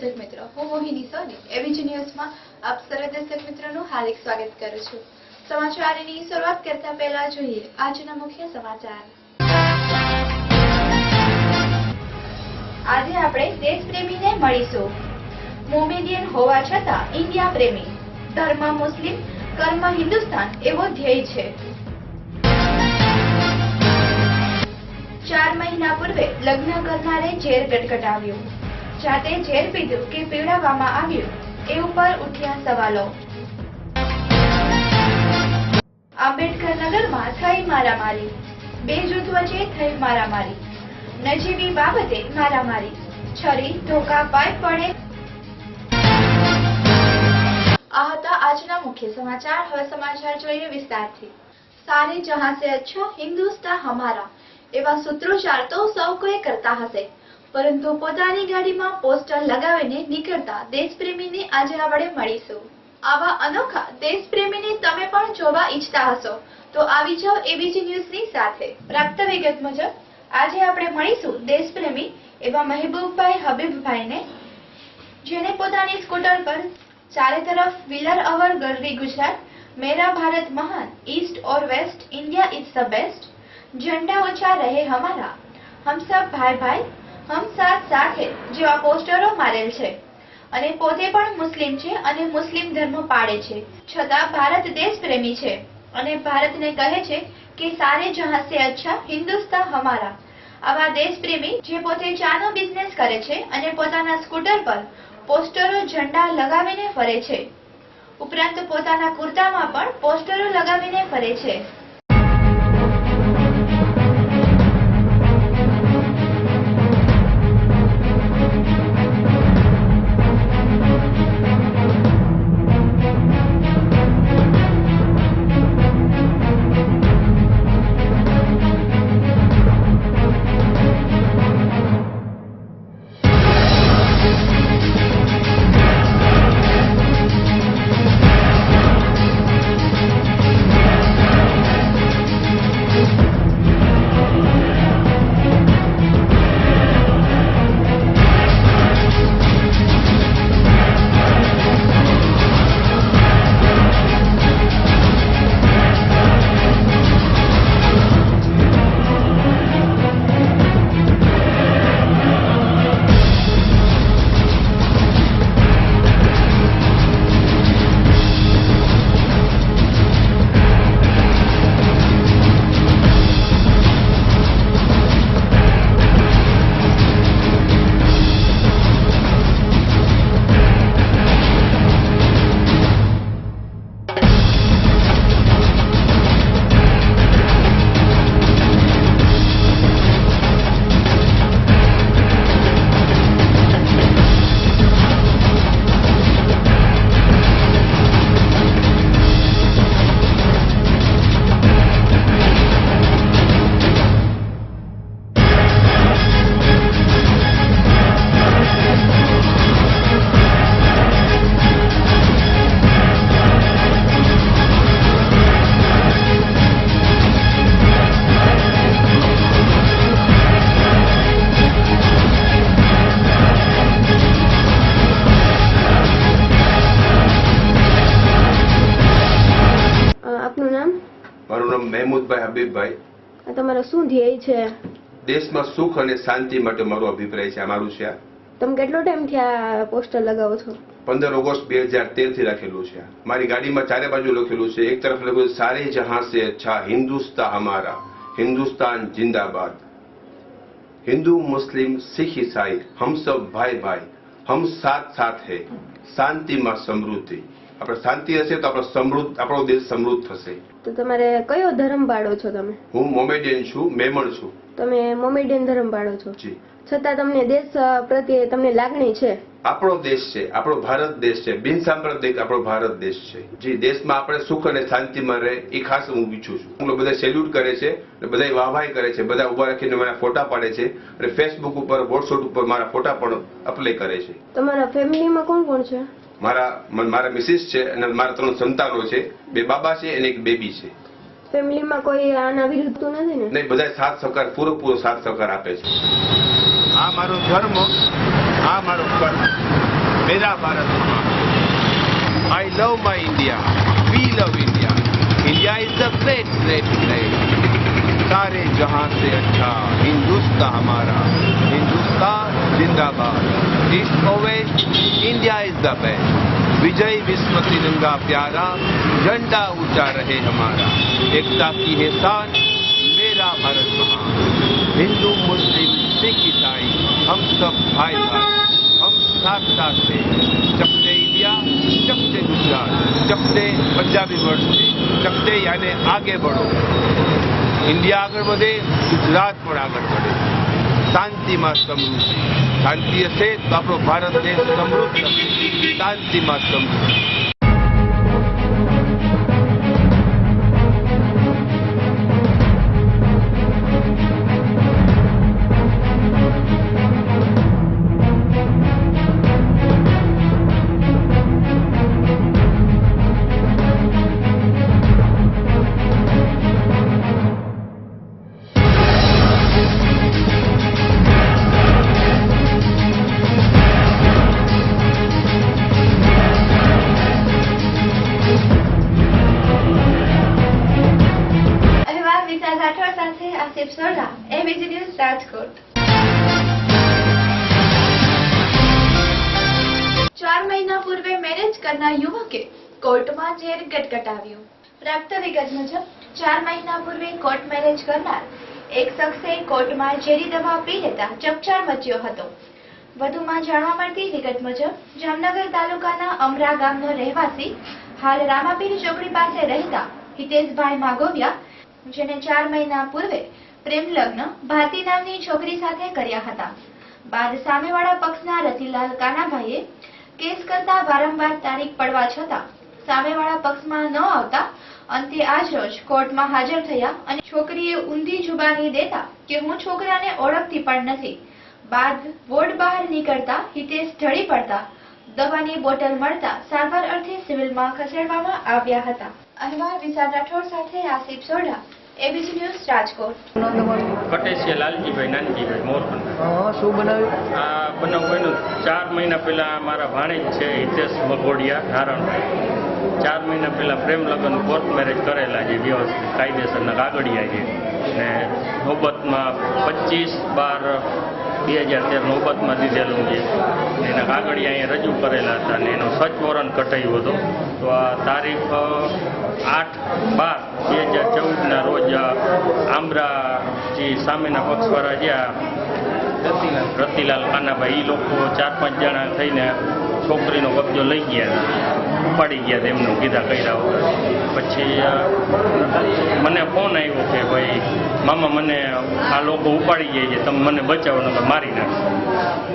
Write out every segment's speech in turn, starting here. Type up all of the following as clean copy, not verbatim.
દર્શક મિત્રો, હું મોહિની સોની એબીજી ન્યૂઝમાં આપ સર્વ દર્શક મિત્રોનું હાર્દિક સ્વાગત કરું છું। સમાચારની શરૂઆત કરતા પહેલા જોઈએ આજના મુખ્ય સમાચાર। આજે આપણે દેશપ્રેમીને મળીશું। મોમેડિયન હોવા છતાં ઇન્ડિયા પ્રેમી, ધર્મ મુસ્લિમ, કર્મ હિન્દુસ્તાન એવો ધ્યેય છે। 4 મહિના પૂર્વે લગ્ન કરનારે ઝેર ગટગટાવ્યું, જાતે ઝેર પીધું કે પીવડાવવામાં આવ્યું એ ઉપર ઉઠ્યા સવાલો। આંબેડકર નગરમાં થઈ મારામારી, બે જૂથ વચ્ચે થઈ મારામારી, નજીવી બાબતે મારામારી, છરી ધોકા પાઇપ પડે। આ હતા આજના મુખ્ય સમાચાર। હવે સમાચાર જોઈએ વિસ્તારથી। સારે જહાં સે અચ્છા હિન્દુસ્તાન હમારા એવા સૂત્રોચ્ચાર તો સૌ કોઈ કરતા હશે, પરંતુ પોતાની ગાડીમાં પોસ્ટર લગાવીને નીકળતા દેશપ્રેમીને આજે આપણે મળીશું। આવા અનોખા દેશપ્રેમીને તમે પણ જોવા ઈચ્છતા હશો તો આવી જાઓ એબીજી ન્યૂઝની સાથે। પ્રાપ્ત વિગત મુજબ આજે આપણે મળીશું દેશપ્રેમી એવા મહેબૂબભાઈ હબીબભાઈને, જેને પોતાની સ્કૂટર પર ચારે તરફ વ્હીલર અવર ગરવી ગુજરાત, મેરા ભારત મહાન, ईस्ट और west, India is the best, झंडा ऊंचा रहे हमारा, हम सब भाई भाई, हम साथ साथ है જેવા પોસ્ટરો મારેલ છે અને પોતે પણ મુસ્લિમ છે અને મુસ્લિમ ધર્મ પાળે છે, છતાં ભારત દેશ પ્રેમી છે અને ભારતને કહે છે કે સારે જહાં સે અચ્છા હિન્દુસ્તાન હમારા। આવા દેશ પ્રેમી જે પોતે ચાનો બિઝનેસ કરે છે અને પોતાના સ્કૂટર પર પોસ્ટરો ઝંડા લગાવીને ફરે છે, ઉપરાંત પોતાના કુર્તામાં પણ પોસ્ટરો લગાવીને ફરે છે। મારું નામ મહેમૂદભાઈ હબીબભાઈ। તમારો શું ધ્યેય છે? દેશમાં સુખ અને શાંતિ માટે મારો અભિપ્રાય છે, મારું છે। તમે કેટલો ટાઈમ થી આ પોસ્ટર લગાવો છો? 15 ઓગસ્ટ 2013 થી રાખેલું છે। મારી ગાડીમાં ચારે બાજુ લખેલું છે, એક તરફ લખ્યું સારે જહાં સે અચ્છા હિન્દુસ્તાન હમારા, હિન્દુસ્તાન જિંદાબાદ, હિન્દુ મુસ્લિમ શીખ ઈસાઈ હમ સબ ભાઈ ભાઈ, હમ સાથ સાથ હે, શાંતિમાં સમૃદ્ધિ। આપણે શાંતિ હશે તો આપણો દેશ સમૃદ્ધ થશે। તો તમારે કયો ધર્મ પાળો છો તમે? હું મોમેડિયન છું, મેમણ છું। તમે મોમેડિયન ધર્મ પાળો છો? જી। છતાં તમને દેશ પ્રત્યે તમને લાગણી છે? આપણો દેશ છે, આપણો ભારત દેશ છે, બિન સાંપ્રદાયિક આપણો ભારત દેશ છે। જી, દેશમાં આપણે સુખ અને શાંતિમાં રહે એ ખાસ હું ઈચ્છું છું। બધા સેલ્યુટ કરે છે, બધા વાહવાહી કરે છે, બધા ઉભા રાખીને મારા ફોટા પાડે છે અને ફેસબુક ઉપર, વોટ્સએપ ઉપર મારા ફોટા પણ અપ્લાય કરે છે। તમારા ફેમિલીમાં કોણ કોણ છે? મારા મિસિસ છે અને મારા 3 સંતાનો છે, 2 બાબા છે અને 1 બેબી છે। ફેમિલીમાં કોઈ આના વિરુદ્ધ તો નથી ને? નહીં, બધા સાથ સહકાર, પૂરો સાથ સહકાર આપે છે। આ મારો ધર્મ, આ મારો કર્મ। मेरा भारत महान। I love my India. We love India. India is the great, great place. सारे जहां से अच्छा हिंदुस्तान हमारा, हिंदुस्तान जिंदाबाद। ईस्ट और west, India is the best. विजय विश्व तिरंगा प्यारा, झंडा ऊंचा रहे हमारा। एकता की है शान, मेरा भारत महान। हिंदू मुस्लिम सिख ईसाई हम सब भाई भाई, हम साथ साथ से चकते इंडिया, चकते गुजरात, चकते पंजाबी वर्ड से, चकते यानी आगे बढ़ो। इंडिया आगे बढ़े, गुजरात पर आगे बढ़े। शांति में समृद्धि, शांति हशे तो आपणो भारत देश समृद्ध थशे। शांति में समृद्धि। Asif Sodha, ABC news Rajkot. 4 મહિના પૂર્વે મેરેજ કરનાર યુવકે કોર્ટમાં ઝેર ગટગટાવ્યું। પ્રાપ્ત વિગત મુજબ 4 મહિના પૂર્વે કોર્ટ મેરેજ કરનાર એક શખ્સે કોર્ટમાં ઝેરી દવા પી લેતા ચકચાર મચ્યો હતો। વધુમાં જાણવા મળતી વિગત મુજબ જામનગર તાલુકાના અમરા ગામનો રહેવાસી હાલ રામાપીર ચોકડી પાસે રહેતા હિતેશભાઈ માગોવિયા, જેને 4 મહિના પૂર્વે પ્રેમ લગ્ન ભારતી નામની છોકરી સાથે કર્યા હતા। બાદ સામેવાળા પક્ષના રતિલાલ કાનાભાઈએ કેસ કરતા વારંવાર તારીખ પડવા છતાં સામેવાળા પક્ષમાં ન આવતા અંતે આજ રોજ કોર્ટમાં હાજર થયા અને છોકરીએ ઊંધી જુબાની દેતા કે હું છોકરાને ઓળખતી પણ નથી। બાદ વોર્ડ બહાર નીકળતા હિતેશ ઢળી પડતા દવાની બોટલ મળતા સારવાર અર્થે સિવિલમાં ખસેડવામાં આવ્યા હતા। અહેવાલ વિશાલ રાઠોડ સાથે આસિફ સોઢા, ABC ન્યૂઝ રાજકોટ। કટેશિયા લાલજીભાઈ નાનજીભાઈ મોરબન। શું બનાવ્યું? આ બનાવ બન્યો 4 મહિના પહેલા મારા ભાણેજ છે હિતેશ મગોડિયા નારણભાઈ, 4 મહિના પહેલા પ્રેમ લગ્ન કોર્ટ મેરેજ કરેલા છે, વ્યવસ્થિત કાયદેસરના કાગળિયા છે ને નોબતમાં 25/12/2013 નોબતમાં દીધેલું છે। એના કાગળિયા અહીંયા રજૂ કરેલા હતા ને એનો સચ વોરંટ કટાયું હતું। તો આ તારીખ 8/12/2014ના રોજ આંબરા જે સામેના પક્ષવાળા જ્યાં રતિલાલ કાનાભાઈ, એ લોકો 4-5 જણા થઈને છોકરીનો કબજો લઈ ગયા, ઉપાડી ગયા તેમનું કીધા કર્યા વગર। પછી મને ફોન આવ્યો કે ભાઈ મામા મને આ લોકો ઉપાડી ગયા છે, તમે મને બચાવો નકર મારી નાખો।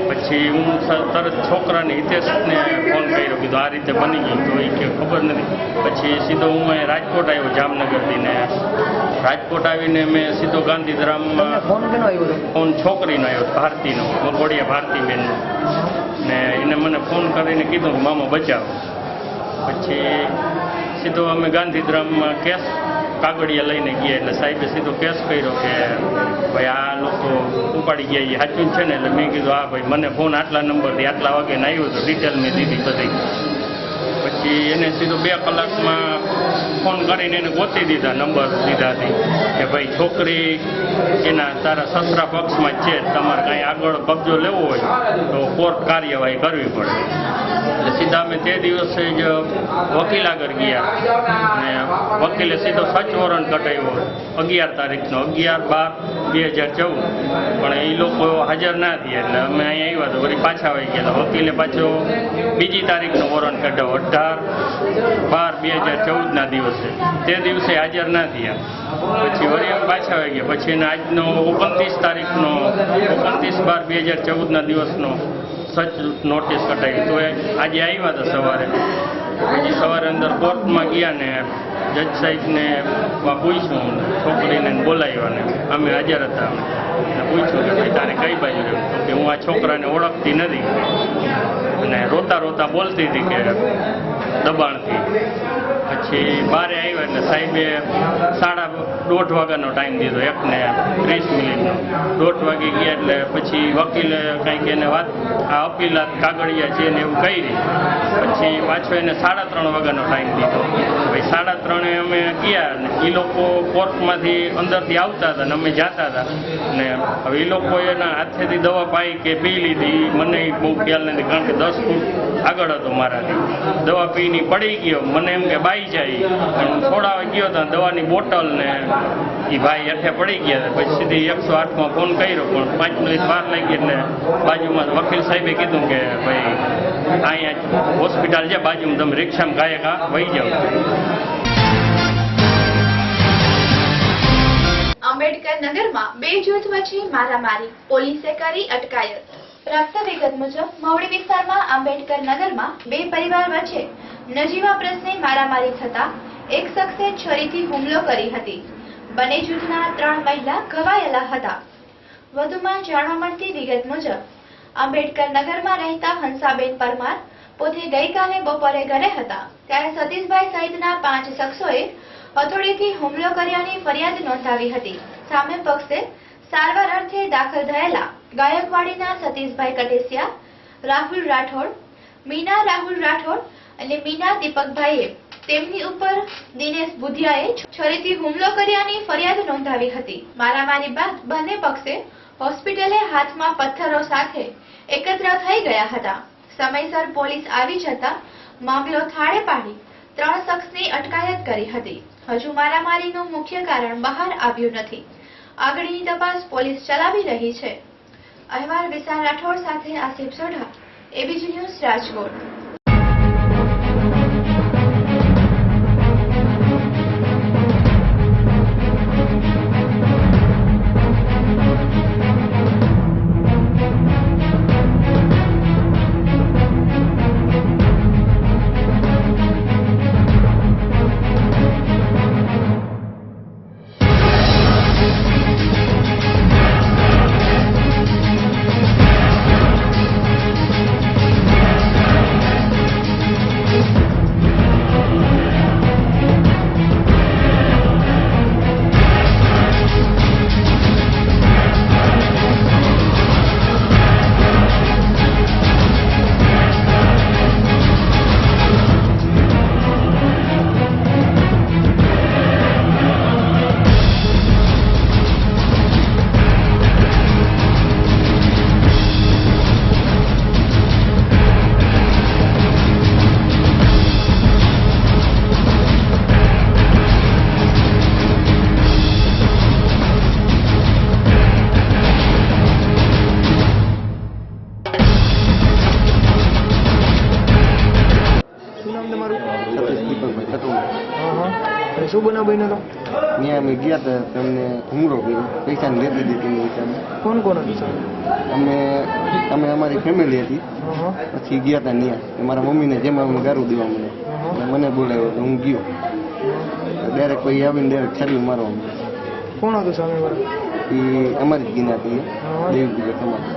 પછી હું તરત છોકરાને હિતેશને ફોન કર્યો, કીધું આ રીતે બની ગયું। તો એ કે ખબર નથી। પછી સીધો હું અહીં રાજકોટ આવ્યો જામનગરથી ને રાજકોટ આવીને મેં સીધો ગાંધીધામમાં ફોન છોકરીનો આવ્યો, ભારતીનો, મગોડિયા ભારતીબેનનો, ને એને મને ફોન કરીને કીધું કે મામા બચાવો। પછી સીધો અમે ગાંધીધામમાં કેસ કાગળિયા લઈને ગયા, એટલે સાહેબે સીધો કેસ કર્યો કે ભાઈ આ લોકો ઉપાડી ગયા એ સાચું છે ને? એટલે મેં કીધું હા ભાઈ, મને ફોન આટલા નંબરથી આટલા વાગ્યાને આવ્યો હતો, ડિટેલ મેં દીધી બધી। પછી એને સીધો 2 કલાકમાં ફોન કરીને એને ગોતી દીધા, નંબર દીધાથી કે ભાઈ છોકરી એના તારા સસરા પક્ષમાં જ છે, તમારે કાંઈ આગળ કબજો લેવો હોય તો કોર્ટ કાર્યવાહી કરવી પડે। એટલે સીધા અમે તે દિવસે જ વકીલ આગળ ગયા અને વકીલે સીધો સચ વોરંટ કટાવ્યો 11 તારીખનો, 11/12/2014, પણ એ લોકો હાજર ના થયા। એટલે અમે અહીંયા આવ્યા તો વળી પાછા આવી ગયા। વકીલે પાછો 2જી તારીખનો વોરંટ કઢાવ્યો 18/12/2014ના દિવસે, તે દિવસે હાજર ના થયા। પછી વળી અમે પાછા આવી ગયા। પછી એને આજનો 29 તારીખનો 29/12/2014ના દિવસનો સચ નોટિસ કટાવી। તો આજે આવ્યા હતા સવારે। પછી સવારે અંદર કોર્ટમાં ગયા ને જજ સાહેબને પૂછ્યું, છોકરીને બોલાવ્યા ને અમે હાજર હતા। પૂછ્યું કે ભાઈ તારે કઈ બાજુ રહ્યું? તો કે હું આ છોકરાને ઓળખતી નથી, અને રોતા રોતા બોલતી હતી કે દબાણથી પછી બારે આવ્યા એટલે સાહેબે 1:30 વાગ્યાનો ટાઈમ દીધો, 1:30 1:30 વાગે ગયા એટલે પછી વકીલે કંઈક એને વાત આ અપીલાત કાગળિયા છે ને એવું કરી, પછી પાછો એને 3:30 વાગ્યાનો ટાઈમ દીધો. ભાઈ 3:30 અમે ગયા ને એ લોકો કોર્ટમાંથી અંદરથી આવતા હતા ને અમે જતા હતા ને હવે એ લોકો એના હાથેથી દવા પાઈ કે પી લીધી, મને બહુ ખ્યાલ નથી કારણ કે 10 ફૂટ આગળ હતો મારાથી. દવા પીની પડી ગયો, મને એમ કે બાઈ જાય પણ થોડા ગયો તો દવાની બોટલ ને એ ભાઈ હેઠે પડી ગયા. પછી સીધી 108માં ફોન કર્યો પણ 5 મિનિટ વાર લાગી એટલે બાજુમાં વકીલ સાહેબે કીધું કે ભાઈ અહીંયા હોસ્પિટલ છે બાજુમાં, તમે રિક્ષામાં ગાયકા વહી જાઓ. આંબેડકર નગરમાં 2 જૂથ વચ્ચે મારામારી, પોલીસે કરી અટકાયત. પ્રાપ્ત વિગત મુજબ મવડી વિસ્તારમાં આંબેડકર નગરમાં 2 પરિવાર વચ્ચે નજીવા પ્રશ્ને મારામારી થતા એક શખ્સે છરીથી હુમલો કરી હતી. બંને જૂથના 3 મહિલા ઘવાયેલા હતા. વધુમાં જાણવા મળતી વિગત મુજબ આંબેડકર નગરમાં રહેતા હંસાબેન પરમાર પોતે ગઈકાલે બપોરે ઘરે હતા ત્યારે સતીશભાઈ સહિતના 5 શખ્સોએ હથોડીથી હુમલો કર્યાની ફરિયાદ નોંધાવી હતી. સામે પક્ષે સારવાર અર્થે દાખલ થયેલા ગાયકવાડીના સતીશભાઈ કટેસિયા, રાહુલ રાઠોડ, મીના રાહુલ રાઠોડ અને મીના દીપકભાઈએ તેમની ઉપર દિનેશ બુધિયાએ છરીથી હુમલો કર્યાની ફરિયાદ નોંધાવી હતી. મારામારી બાદ બંને પક્ષે હોસ્પિટલે હાથમાં પથ્થરો સાથે એકત્ર થઈ ગયા હતા. સમયસર પોલીસ આવી જતા મામલો થાળે પાડી 3 શખ્સની અટકાયત કરી હતી. હજુ મારામારીનું મુખ્ય કારણ બહાર આવ્યું નથી. આગળની તપાસ પોલીસ ચલાવી રહી છે. અહેવાલ વિશાલ રાઠોડ સાથે આસિફ સોઢા, એબીજી ન્યૂઝ, રાજકોટ. શું બનાવ બન્યો હતો? ત્યાં અમે ગયા હતા, તમને હુમલો કર્યો, પૈસા લેતી હતી તેની હિસાબે. કોણ કોણ હતું? અમે અમારી ફેમિલી હતી. પછી ગયા હતા ત્યાં મારા મમ્મીને જેમાં અમે ગારું દેવા મને એટલે મને બોલાવ્યો તો હું ગયો. ડાયરેક્ટ કોઈ આવીને ડાયરેક્ટ છરી મારવા મને. કોણ હતું સામેવાળા? એ અમારી જ ગીના હતી, દેવી પૂજક અમારી.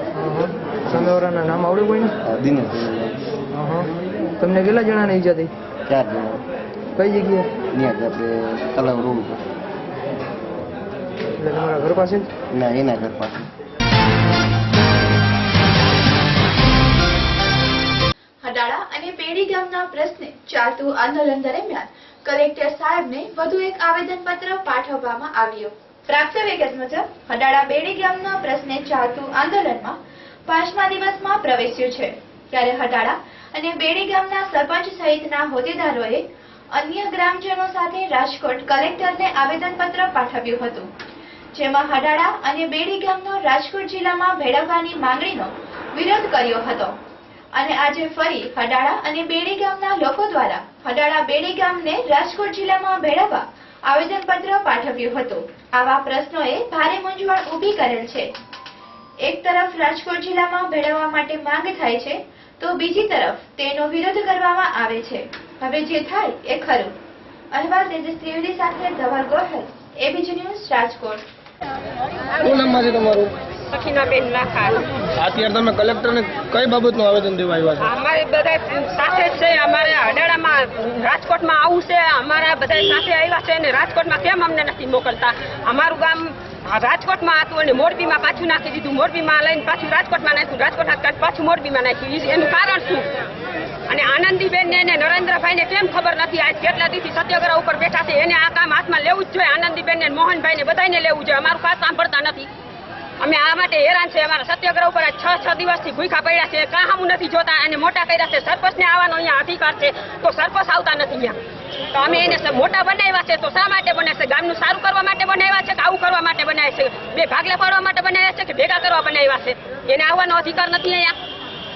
સામેવાળાના નામ આવડે કોઈને? દિનેશ. તમને કેટલા જણાને ઈજા થઈ? 4 જણા. કઈ જગ્યાએ? ત્યાં જ આપણે તલાવ રોડ ઉપર. એટલે તમારા ઘર પાસે જ? ના, એના ઘર પાસે. હડાળા અને પેડી ગામના પ્રશ્ને ચાલતું આંદોલન દરમિયાન કલેક્ટર સાહેબને વધુ એક આવેદનપત્ર પાઠવવામાં આવ્યું. પ્રાપ્ત વિગત મુજબ હડાળા બેડી ગામના પ્રશ્ને ચાલતું આંદોલનમાં 5મા દિવસમાં પ્રવેશ્યું છે ત્યારે હડાળા અને બેડી ગામના સરપંચ સહિતના હોદ્દેદારોએ અન્ય ગ્રામજનો સાથે રાજકોટ કલેક્ટરને આવેદનપત્ર પાઠવ્યું હતું, જેમાં હડાળા અને બેડી ગામનો રાજકોટ જિલ્લામાં ભેળવવાની માંગણીનો વિરોધ કર્યો હતો અને આજે ફરી હડાળા અને બેડી ગામના લોકો દ્વારા હડાળા બેડી ગામને રાજકોટ જિલ્લામાં ભેળવવા આવેદનપત્ર પાઠવ્યું હતું. આવા પ્રશ્નોએ ભારે મૂંઝવણ ઊભી કરેલ છે. એક તરફ રાજકોટ જિલ્લામાં ભેળવવા માટે માંગ થાય છે તો બીજી તરફ તેનો વિરોધ કરવામાં આવે છે. હવે જે થાય એ ખરું. અહેવાલ તેજસ ત્રિવેદી સાથે ધવલ ગોહિલ, એબીજી ન્યૂઝ, રાજકોટ. શું નામ છે તમારું? સખીનાબેન લાખા. અત્યારે તમે કલેક્ટરને કઈ બાબતનું આવેદન દેવા આવ્યા છો? અમારે બધા સાથે જ છે. અમારે હડાડામાં રાજકોટમાં આવું છે. અમારા બધા સાથે આવ્યા છે અને રાજકોટમાં કેમ અમને નથી મોકલતા? અમારું ગામ રાજકોટમાં હતું અને મોરબીમાં પાછું નાખી દીધું. મોરબીમાં લઈને પાછું રાજકોટમાં નાખ્યું. રાજકોટ પાછું મોરબીમાં નાખ્યું. એનું કારણ શું? અને આનંદીબેન ને નરેન્દ્રભાઈ ને કેમ ખબર નથી? આજ કેટલા દિવસથી સત્યાગ્રહ ઉપર બેઠા છે. એને આ કામ હાથમાં લેવું જ જોઈએ. આનંદીબેન ને મોહનભાઈ ને બધાને લેવું જોઈએ. અમારું કામ સાંભળતા નથી. અમે આ માટે હેરાન છે. અમારા સત્યાગ્રહ ઉપર 6 દિવસથી ભૂખા પડ્યા છે. કાં હમું નથી જોતા. અને મોટા કર્યા છે. સરપંચને આવવાનો અહીંયા અધિકાર છે તો સરપંચ આવતા નથી અહીંયા. તો અમે એને મોટા બનાવ્યા છે તો શા માટે બનાવ્યા છે? ગામનું સારું કરવા માટે બનાવ્યા છે કે આવું કરવા માટે બનાવ્યા છે? બે ભાગલા પાડવા માટે બનાવ્યા છે કે ભેગા કરવા બનાવ્યા છે? એને આવવાનો અધિકાર નથી અહીંયા.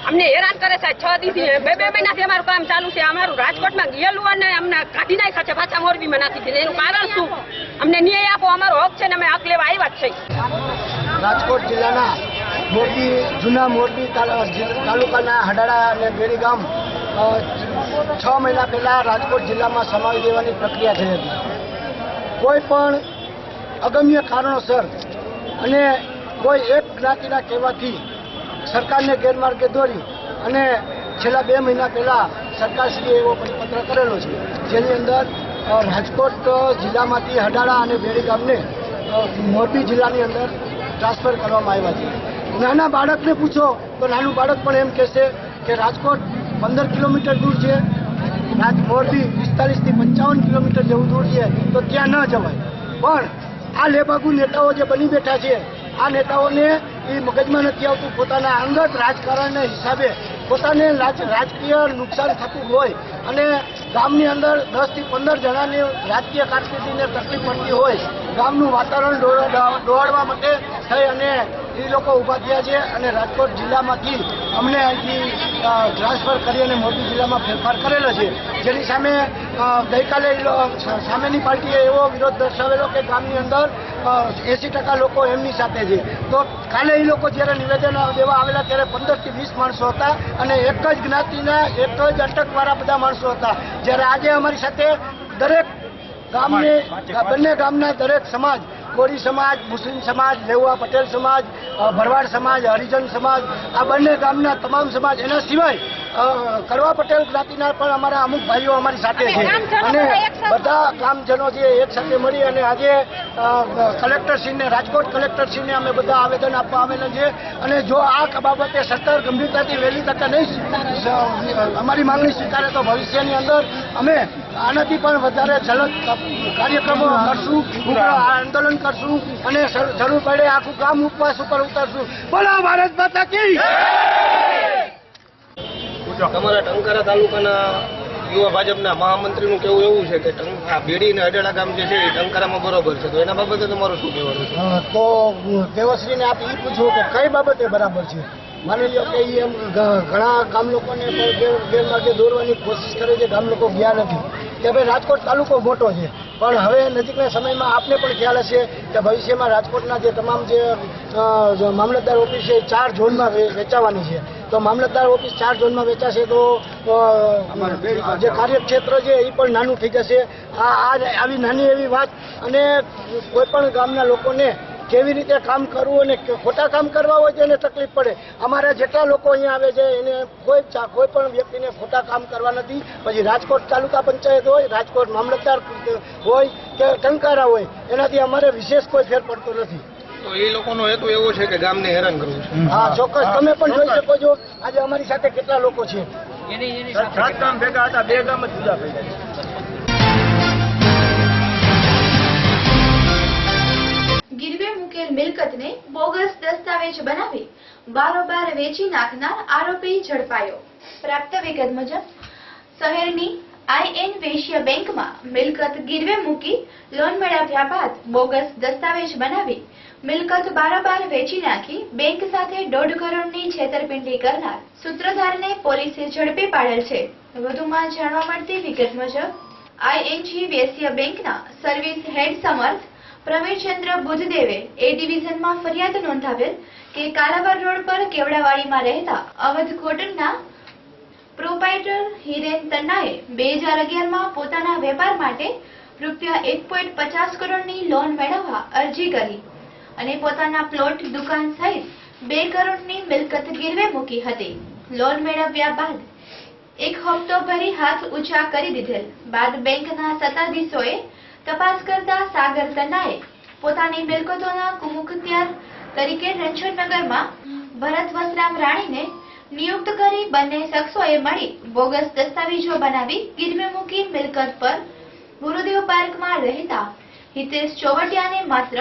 અમને હેરાન કરે છે. 6 દિવસથી 2 મહિનાથી અમારું કામ ચાલુ છે. અમારું રાજકોટમાં ગયેલું અને અમને કાઢી નાખ્યા છે. પાછા મોરબીમાં નાખી દીધું. એનું કારણ શું? અમને ન્યાય આપો. અમારો હક છે ને અમે હક લેવા આવ્યા જ છે. રાજકોટ જિલ્લાના જૂના મોરબી તાલુકાના હડાડા અને બેડી ગામ 6 મહિના પહેલા રાજકોટ જિલ્લામાં સમાવી દેવાની પ્રક્રિયા થઈ હતી. કોઈ પણ અગમ્ય કારણોસર અને કોઈ એક જ્ઞાતિના કહેવાથી સરકારને ગેરમાર્ગે દોરી અને છેલ્લા 2 મહિના પહેલા સરકારશ્રીએ એવો પરિપત્ર કરેલો છે જેની અંદર રાજકોટ જિલ્લામાંથી હડાડા અને બેડી ગામને મોરબી જિલ્લાની અંદર ટ્રાન્સફર કરવામાં આવ્યા છે. નાના બાળકને પૂછો તો નાનું બાળક પણ એમ કહેશે કે રાજકોટ 15 કિલોમીટર દૂર છે, મોરબી 45 થી 55 કિલોમીટર જેવું દૂર છે, તો ત્યાં ન જવાય. પણ આ લેબાગુ નેતાઓ જે બની બેઠા છે, આ નેતાઓને એ મગજમાં નથી આવતું. પોતાના અંગત રાજકારણના હિસાબે પોતાને રાજકીય નુકસાન થતું હોય અને ગામની અંદર 10 થી 15 જણાની રાજકીય કારકિર્દીને તકલીફ પડતી હોય, ગામનું વાતાવરણ દોડાડવા માટે થઈ અને એ લોકો ઊભા થયા છે અને રાજકોટ જિલ્લામાંથી અમને અહીંથી ટ્રાન્સફર કરી અને મોરબી જિલ્લામાં ફેરફાર કરેલો છે. જેની સામે ગઈકાલે સામેની પાર્ટીએ એવો વિરોધ દર્શાવેલો કે ગામની અંદર 80% લોકો એમની સાથે છે. તો કાલે એ લોકો જ્યારે નિવેદન દેવા આવેલા ત્યારે 15 થી 20 માણસો હતા અને એક જ જ્ઞાતિના એક જ અટકવાળા બધા માણસો હતા. જ્યારે આજે અમારી સાથે દરેક ગામને બંને ગામના દરેક સમાજ, કોળી સમાજ, મુસ્લિમ સમાજ, લેવા પટેલ સમાજ, ભરવાડ સમાજ, હરિજન સમાજ, આ બંને ગામના તમામ સમાજ, એના સિવાય કડવા પટેલ જ્ઞાતિના પણ અમારા અમુક ભાઈઓ અમારી સાથે છે અને બધા ગામજનો છે એક સાથે મળી અને આજે કલેક્ટરશ્રીને, રાજકોટ કલેક્ટરશ્રીને અમે બધા આવેદન આપવા આવેલા છે. અને જો આ બાબતે સરકાર ગંભીરતાથી વહેલી તકે નહીં અમારી માંગણી સ્વીકારે તો ભવિષ્યની અંદર અમે આનાથી પણ વધારે જલદ કાર્યક્રમો કરશું, આંદોલન કરશું અને જરૂર પડે આખું ગામ ઉપવાસ ઉપર ઉતરશું. બોલો ભારત માતા કી. તમારા ટંકારા તાલુકાના યુવા ભાજપના મહામંત્રીનું કહેવું એવું છે કે બેડી અને અડાડા ગામ જે છે એ ટંકારામાં બરોબર છે, તો એના બાબતે તમારું શું કહેવાનું છે? તો દેવશ્રીને આપ એ પૂછો કે કઈ બાબતે બરાબર છે. માની લો કે એમ ઘણા ગામ લોકોને પણ ગેરમાર્ગે દોરવાની કોશિશ કરે છે. ગામ લોકો ગયા નથી કે ભાઈ રાજકોટ તાલુકો મોટો છે, પણ હવે નજીકના સમયમાં આપને પણ ખ્યાલ હશે કે ભવિષ્યમાં રાજકોટના જે તમામ જે મામલતદાર ઓફિસ છે 4 ઝોનમાં વેચાવાની છે. તો મામલતદાર ઓફિસ 4 ઝોનમાં વેચાશે તો જે કાર્યક્ષેત્ર છે એ પણ નાનું થઈ જશે. આવી નાની એવી વાત અને કોઈ પણ ગામના લોકોને કેવી રીતે કામ કરવું અને ખોટા કામ કરવા હોય તો એને તકલીફ પડે. અમારા જેટલા લોકો અહીંયા આવે છે એને કોઈ પણ વ્યક્તિને ખોટા કામ કરવા નથી. પછી રાજકોટ તાલુકા પંચાયત હોય, રાજકોટ મામલતદાર હોય કે ટંકારા હોય, એનાથી અમારે વિશેષ કોઈ ફેર પડતો નથી. તો એ લોકોનો હેતુ એવો છે કે ગામને હેરાન કરવું છે. હા, ચોક્કસ. તમે પણ જોઈ શકો છો આજે અમારી સાથે કેટલા લોકો છે. ગામ ભેગા હતા, 2 ગામ જ જુદા પડ્યા છે. ગીરવે મુકેલ મિલકતને બોગસ દસ્તાવેજ બનાવી બારોબાર વેચી નાખનાર આરોપી ઝડપાયો. પ્રાપ્ત વિગત મુજબ શહેરની IN વેશ્ય બેંકમાં મિલકત ગીરવે મૂકી લોન મેળવ્યા બાદ બોગસ દસ્તાવેજ બનાવી મિલકત બારોબાર વેચી નાખી બેંક સાથે 1.5 કરોડની છેતરપિંડી કરનાર સૂત્રધારને પોલીસે ઝડપી પાડેલ છે. વધુમાં જાણવા મળતી વિગત મુજબ ING વેશ્ય બેંકના સર્વિસ હેડ સમર્થ પ્રવીણચંદ્ર બુધદેવે એ ડિવિઝનમાં ફરિયાદ નોંધાવેલ કે કાલાવર રોડ પર કેવડાવાડીમાં રહેતા અવધ કોટનના પ્રોપાઇટર હિરેન તન્નાએ 2011માં પોતાના વેપાર માટે રૂપિયા 1.50 કરોડની લોન મેળવવા અરજી કરી અને પોતાના પ્લોટ, દુકાન સહિત 2 કરોડની મિલકત ગીરવે મૂકી હતી. લોન મેળવ્યા બાદ 1 હપ્તો ભરી હાથ ઊંચા કરી દીધેલ બાદ બેંકના સત્તાધીશોએ તપાસ કરતા સાગર તન્નાએ પોતાની મિલકતોના કુમુખત્યાર તરીકે રણછોડનગરમાં ભરત વસરામ રાણીને નિયુક્ત કરી બંને શખ્સોએ મળી બોગસ દસ્તાવેજો બનાવી ગીરવે મૂકી મિલકત પર ગુરુદેવ પાર્કમાં રહેતા હિતેશ ચોવટિયાને માત્ર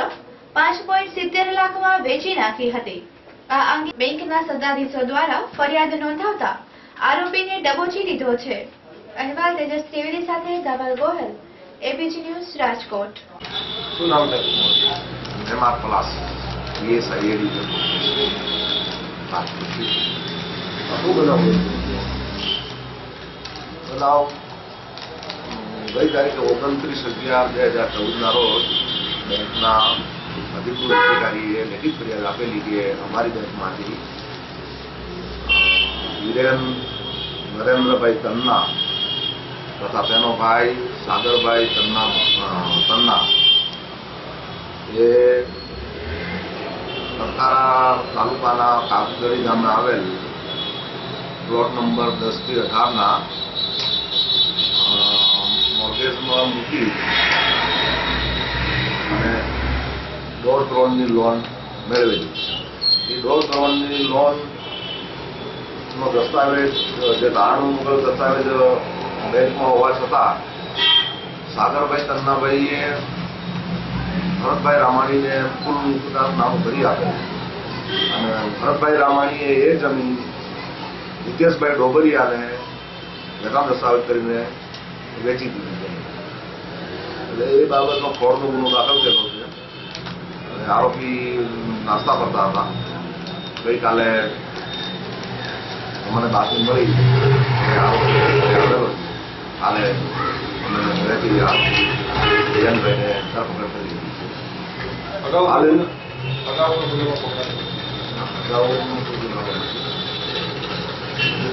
5.70 લાખમાં વેચી નાખી હતી. આ અંગે બેંકના સત્તાધીશો દ્વારા ફરિયાદ નોંધાવતા આરોપીને દબોચી લીધો છે. અહેવાલ તેજસ ત્રિવેદી સાથે ધવલ ગોહેલ, એબીજી ન્યૂઝ, રાજકોટ. શું નામ છે? એમઆર પ્લસ પીએસઆઈ બનાવ ગઈ તારીખે 29/11/2014 રોજ બેંકના અધિકૃત અધિકારીએ લેખિત ફરિયાદ આપેલી કે અમારી બેંકમાંથી હિરેન નરેન્દ્રભાઈ તન્ના તથા તેનો ભાઈ સાગરભાઈ તન્ના એ ટંકારા તાલુકાના કાપગડી ગામે આવેલ પ્લોટ નંબર 10/18 મોર્ગેજમાં મૂકી અને 1.5 કરોડની લોન મેળવેલી. એ 1.5 કરોડની લોન નો દસ્તાવેજ જે તારણું મુગલ દસ્તાવેજ બેંકમાં હોવા છતાં સાગરભાઈ તન્નાભાઈએ ભરતભાઈ રામાણીને કુલ 50 નામું કરી આપેલ અને ભરતભાઈ રામાણીએ એ જમીન હિતેશભાઈ ડોબરિયાને વેચાણ દસ્તાવેજ કરીને વેચી દીધી. એટલે એ બાબતનો ફ્રોડનો ગુનો દાખલ થયેલો છે અને આરોપી નાસ્તા કરતા હતા. ગઈકાલે મને બાતમી મળી આરોપી આવેલો છે. કાલે અમે ઘરેથી હિરેનભાઈને ધરપકડ કરી દીધી છે.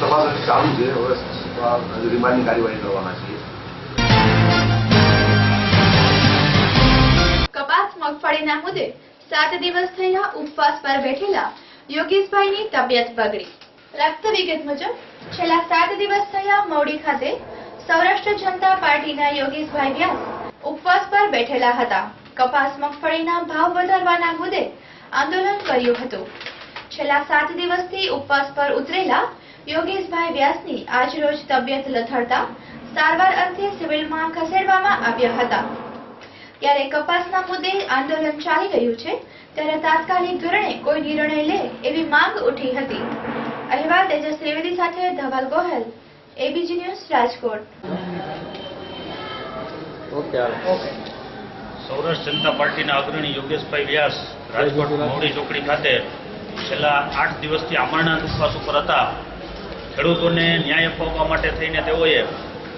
તપાસ ચાલુ છે. હવે રિમાન્ડની કાર્યવાહી કરવાના છીએ. કપાસ મગફળીના મુદ્દે 7 દિવસ થયા ઉપવાસ પર બેઠેલા યોગેશભાઈની તબિયત બગડી. પ્રાપ્ત વિગત મુજબ છેલ્લા 7 દિવસ થયા મવડી ખાતે સૌરાષ્ટ્ર જનતા પાર્ટીના યોગેશભાઈ વ્યાસ ઉપવાસ પર બેઠેલા હતા. કપાસ મગફળીના ભાવ વધારવાના મુદ્દે આંદોલન કર્યું હતું. છેલ્લા 7 દિવસથી ઉપવાસ પર ઉતરેલા યોગેશભાઈ વ્યાસની આજ રોજ તબિયત લથડતા સારવાર અર્થે સિવિલમાં ખસેડવામાં આવ્યા હતા. ત્યારે કપાસના મુદ્દે આંદોલન ચાલી રહ્યું છે ત્યારે તાત્કાલિક ધોરણે કોઈ નિર્ણય લે એવી માંગ ઉઠી હતી. અહેવાલ તેજસ ત્રિવેદી સાથે ધવલ ગોહેલ, એબીજી ન્યૂઝ, રાજકોટ. સૌરાષ્ટ્ર જનતા પાર્ટીના અગ્રણી યોગેશભાઈ વ્યાસ રાજકોટ મવડી ચોકડી ખાતે છેલ્લા 8 દિવસથી આમરણાંત ઉપવાસ ઉપર હતા. ખેડૂતોને ન્યાય અપાવવા માટે થઈને તેઓએ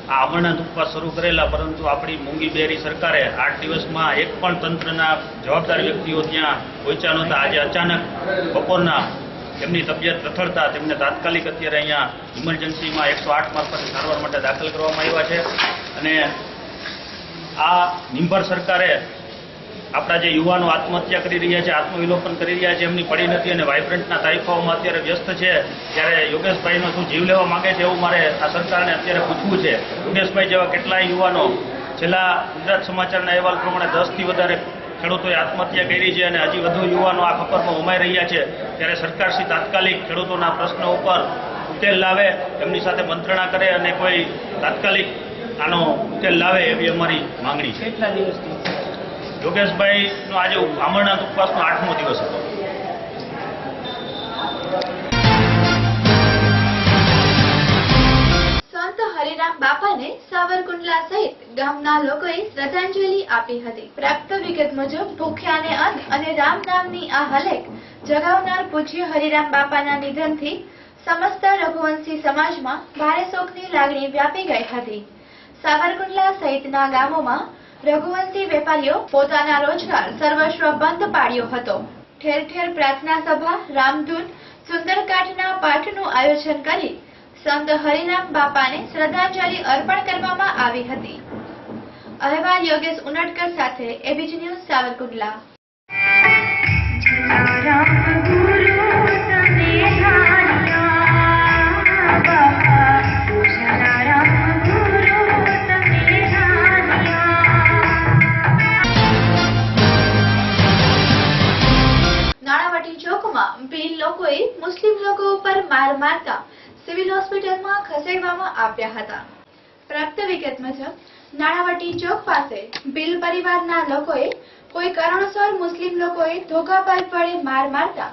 આ અમરનાથ ઉપવાસ શરૂ કરેલા, પરંતુ આપણી મૂંગી બેરી સરકારે 8 દિવસમાં એક પણ તંત્રના જવાબદાર વ્યક્તિઓ ત્યાં પહોંચ્યા નહોતા. આજે અચાનક બપોરના તેમની તબિયત લથડતા તેમને તાત્કાલિક અત્યારે અહીંયા ઇમરજન્સીમાં 108 મારફતે સારવાર માટે દાખલ કરવામાં આવ્યા છે. અને આ નિંભર સરકારે આપણા જે યુવાનો આત્મહત્યા કરી રહ્યા છે, આત્મવિલોપન કરી રહ્યા છે, એમની પડી નથી અને વાઇબ્રન્ટના તાઇફાઓમાં અત્યારે વ્યસ્ત છે. ત્યારે યોગેશભાઈનો શું જીવ લેવા માંગે છે એવું મારે આ સરકારને અત્યારે પૂછવું છે. યોગેશભાઈ જેવા કેટલાય યુવાનો છેલ્લા ગુજરાત સમાચારના અહેવાલ પ્રમાણે 10થી વધારે ખેડૂતોએ આત્મહત્યા કરી છે અને હજી વધુ યુવાનો આ ખપરમાં હોમાઈ રહ્યા છે. ત્યારે સરકારશ્રી તાત્કાલિક ખેડૂતોના પ્રશ્નો ઉપર ઉકેલ લાવે, એમની સાથે મંત્રણા કરે અને કોઈ તાત્કાલિક આનો ઉકેલ લાવે એવી અમારી માંગણી છે. કેટલા દિવસથી યોગેશભાઈનો આજે અમરનાથ ઉપવાસનો 8મો દિવસ હતો. સંત હરિરામ બાપાને સાવરકુંડલા સહિત ગામના લોકોએ શ્રદ્ધાંજલિ આપી હતી. પ્રાપ્ત વિગત મુજબ ભૂખ્યાને અન્ન અને રામ નામની આ હલેક જગાવનાર પૂજ્ય હરિરામ બાપાના નિધનથી સમસ્ત રઘુવંશી સમાજમાં ભારે શોકની લાગણી વ્યાપી ગઈ હતી. સાવરકુંડલા સહિતના ગામોમાં રઘુવંશી વેપારીઓ પોતાના રોજગાર સર્વસ્વ બંધ પાડ્યો હતો. ઠેર ઠેર પ્રાર્થના સભા, રામધૂન, સુંદરકાંડના પાઠનું આયોજન કરી સંત હરિરામ બાપાને શ્રદ્ધાંજલિ અર્પણ કરવામાં આવી હતી. અહેવાલ યોગેશ ઉનડકર સાથે એબીજી ન્યૂઝ, સાવરકુંડલા. લોકો ઉપર માર મારતા સિવિલ હોસ્પિટલમાં ખસેડવામાં આવ્યા હતા. પ્રાપ્ત વિગત મુજબ નાણાવટી ચોક પાસે ભીલ પરિવારના લોકોએ કોઈ કારણોસર મુસ્લિમ લોકોએ ધોકાપાઈ પડે માર મારતા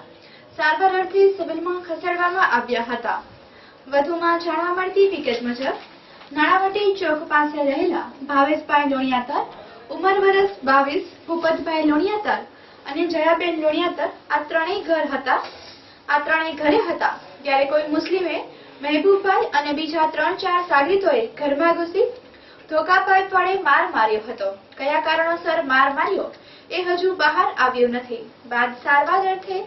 સારવાર અર્થે સિવિલમાં ખસેડવામાં આવ્યા હતા. વધુમાં જાણવા મળતી વિગત મુજબ નાણાવટી ચોક પાસે રહેલા ભાવેશભાઈ લોણિયાતર, ઉંમર વર્ષ 22, ભૂપતભાઈ લોણિયાતર અને જયાબેન લોણિયાતર આ ત્રણેય ઘરે હતા ત્યારે કોઈ મુસ્લિમે મહેબૂબભાઈ અને બીજા 3-4 સાગરીતોએ ઘરમાં ઘૂસી ધોકાપાઈ પડે માર માર્યો હતો. કયા કારણોસર માર માર્યો એ હજુ બહાર આવ્યું નથી. બાદ સારવાર અર્થે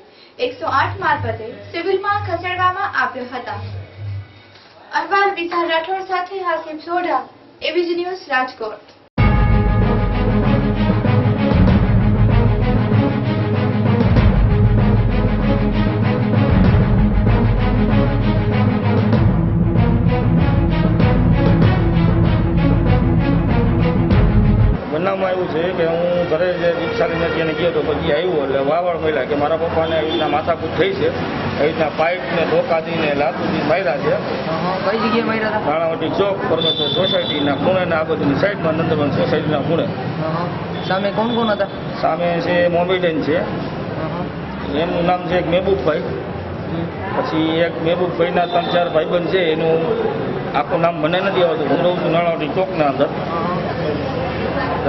108 મારફતે સિવિલમાં ખસેડવામાં આવ્યો હતા. અહેવાલ વિશાલ રાઠોડ સાથે હાસિફ સોઢા, એબીજી ન્યૂઝ, રાજકોટ. બનાવમાં એવું છે કે હું ઘરે જે રિક્ષા લઈને ત્યાં ગયો તો પછી આવ્યો એટલે વાવડ મળ્યા કે મારા પપ્પાને આવી રીતના માથાકૂટ થઈ છે, આવી રીતના પાઇપને ધોકા દઈને લાતુથી માર્યા છે. કઈ જગ્યાએ માર્યા હતા? નાણાવટી ચોક, પરમેશ્વર સોસાયટીના ખૂણેના આ બધીની સાઈડમાં, નંદવન સોસાયટીના ખૂણે. સામે કોણ કોણ હતા? સામે છે મોમેડન છે, એનું નામ છે એક મહેબૂબભાઈ, પછી એક મહેબૂબભાઈના 3-4 ભાઈબંધ છે, એનું આખું નામ મને નથી આવતું. હું રહું છું નાણાવટી ચોકના અંદર.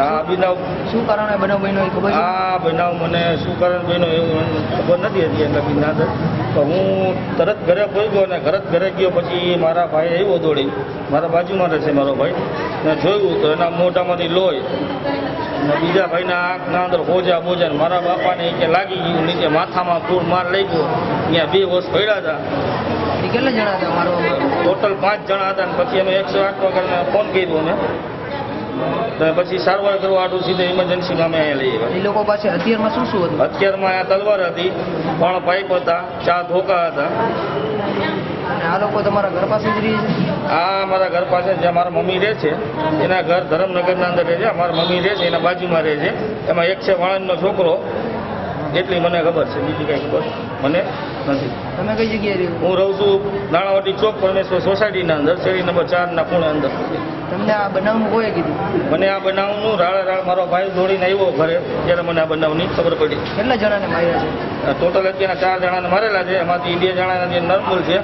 આ બનાવ શું કારણે બનાવ બન્યો એ ખબર છે? આ બનાવ મને શું કારણ બન્યો એવું ખબર નથી હતી એટલે બીના અંદર. તો હું તરત ઘરે પહોંચ્યો અને ઘરે ગયો પછી મારા ભાઈ આવ્યો દોડી, મારા બાજુમાં રહે છે મારો ભાઈ, ને જોયું તો એના મોઢામાંથી લોહી અને બીજા ભાઈના આંખના અંદર હોજા બોજા, મારા બાપાને કે લાગી ગયું નીચે, માથામાં ફૂલ માર લઈ ગયો. ત્યાં 2 હોશ પડ્યા હતા. કેટલા જણા હતા મારવામાં? ટોટલ 5 જણા હતા. અને પછી અમે 108 વગરને ફોન કર્યો અમે, પછી સારવાર કરવા આટલું સીધે ઇમરજન્સીમાં અમે અહીંયા લઈ આવ્યા. એ લોકો પાસે હથિયારમાં શું હતું? હથિયારમાં આ તલવાર હતી, 3 પાઇપ હતા, 4 ધોકા હતા. આ લોકો તમારા ઘર પાસે જ રહે છે? આ મારા ઘર પાસે જ્યાં મારા મમ્મી રહે છે, એના ઘર ધરમનગરના અંદર રહે છે. મારા મમ્મી રહે છે એના બાજુમાં રહે છે. એમાં એક છે વાણંદનો છોકરો, એટલી મને ખબર છે, બીજી કઈ ખબર મને નથી. તમે કઈ જગ્યાએ રહ્યો? હું રહું છું નાણાવટી ચોક, પરમેશ્વર સોસાયટીના અંદર, શેરી નંબર 4ના ખૂણે અંદર. તમને આ બનાવનું કોઈએ કીધું? મને આ બનાવનું રાળ મારો ભાઈ દોડીને આવ્યો ઘરે, ત્યારે મને આ બનાવની ખબર પડી. કેટલા જણાને માર્યા છે? ટોટલ અત્યારના 4 જણાને મારેલા છે. એમાંથી 2 જણાના જે નોર્મલ છે,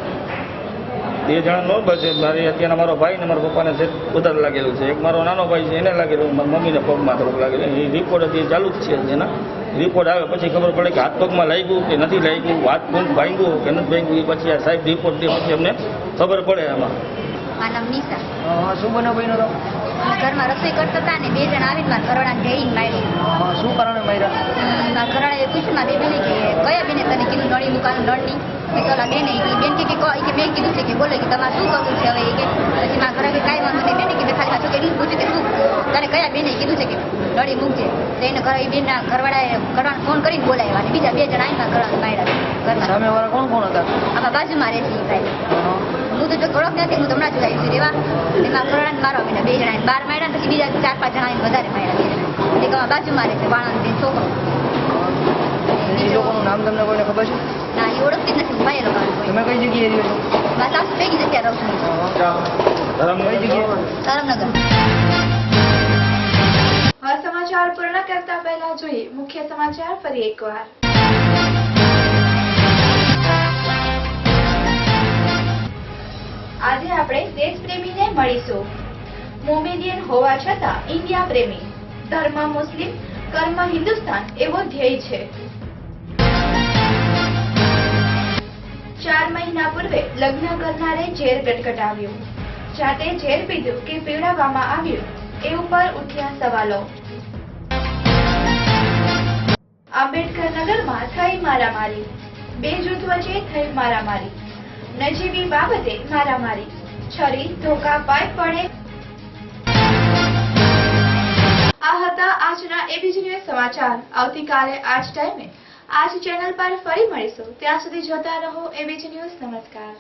2 જણા નોર્મલ છે. મારી અત્યારના મારો ભાઈ ને મારા પપ્પાને છે વધારે લાગેલું છે. એક મારો નાનો ભાઈ છે એને લાગેલું, મારી મમ્મીને પગમાં થોડુંક લાગેલું. એ રિપોર્ટ હતી ચાલુ જ છે. એના રિપોર્ટ આવે પછી ખબર પડે કે હાથ પગમાં લાગ્યું કે નથી લાગ્યું, હાથ પગ ભાંગ્યું કે નથી ભાંગ્યું, એ પછી આ સાહેબ રિપોર્ટ દે પછી અમને ખબર પડે. એમાં મારું નામ નિશા. શું બનાવ બન્યો હતો? અમે ઘરમાં રસોઈ કરતા હતા ને 2 જણા આવીને મારા ઘરવાળાને ઢેઈને માર્યો. શું કારણે માર્યા? મારા ઘરવાળાએ પૂછ્યું મારી બેને કે કયા બેને તને કીધું નળી મૂકવાનું નળની? મેં કહ્યું બેને બેન કે મેં કીધું છે કે બોલે કે તમારે શું કરવું છે હવે? એ કે પછી મારા ઘરે કાંઈ વાંધો નહીં બેને કે મેં ખાલી પાછું એટલું પૂછ્યું કે શું તારે કયા બેને કીધું છે કે નળી મૂકજે? તો એને ઘરે બેનના ઘરવાળાને ફોન કરીને બોલાવ્યા અને બીજા 2 જણા આવીને મારા ઘરવાળાને માર્યા. ઘરમાં સામેવાળા કોણ કોણ હતા? આમાં બાજુમાં રહે છે ભાઈ. હું તો જો ઓળખ નથી, હું હમણાં જ આવી છું રેવા. એમાં ઘરવાળાને મારવા મીના 2 જણાને 12 માર્યા, પછી બીજા 4-5 જણાને વધારે માર્યા. 2 જણા એટલે કે બાજુમાં રહે છે વાણંદ છોકરો. એ લોકોનું નામ તમને કોઈને ખબર છે? ના, એ ઓળખતી જ નથી. હું ભાઈ લોકો તમે કઈ જગ્યાએ રહ્યો છો? મારા સાસુ ભેગી જ અત્યારે રહું છું. કઈ જગ્યાએ? ધરમનગર. હવે સમાચાર પૂર્ણ કરતા પહેલા જોઈએ મુખ્ય સમાચાર ફરી એકવાર. આજે આપણે દેશપ્રેમીને મળીશું. મોમેડિયન હોવા છતાં ઇન્ડિયા પ્રેમી, ધર્મ મુસ્લિમ, કર્મ હિન્દુસ્તાન એવો ધ્યેય છે. 4 મહિના પૂર્વે લગ્ન કરનારે ઝેર ગટગટાવ્યું. જાતે ઝેર પીધું કે પીવડાવવામાં આવ્યું એ ઉપર ઉઠ્યા સવાલો. આંબેડકર નગરમાં થઈ મારામારી. 2 જૂથ વચ્ચે થઈ મારામારી. નજીવી બાબતે મારામારી. છરી, ધોકા, પાઇપ પડે. આ હતા આજના એબીજી ન્યૂઝ સમાચાર. આવતીકાલે આ જ ટાઈમે આ જ ચેનલ પર ફરી મળીશું. ત્યાં સુધી જોતા રહો એબીજી ન્યૂઝ. નમસ્કાર.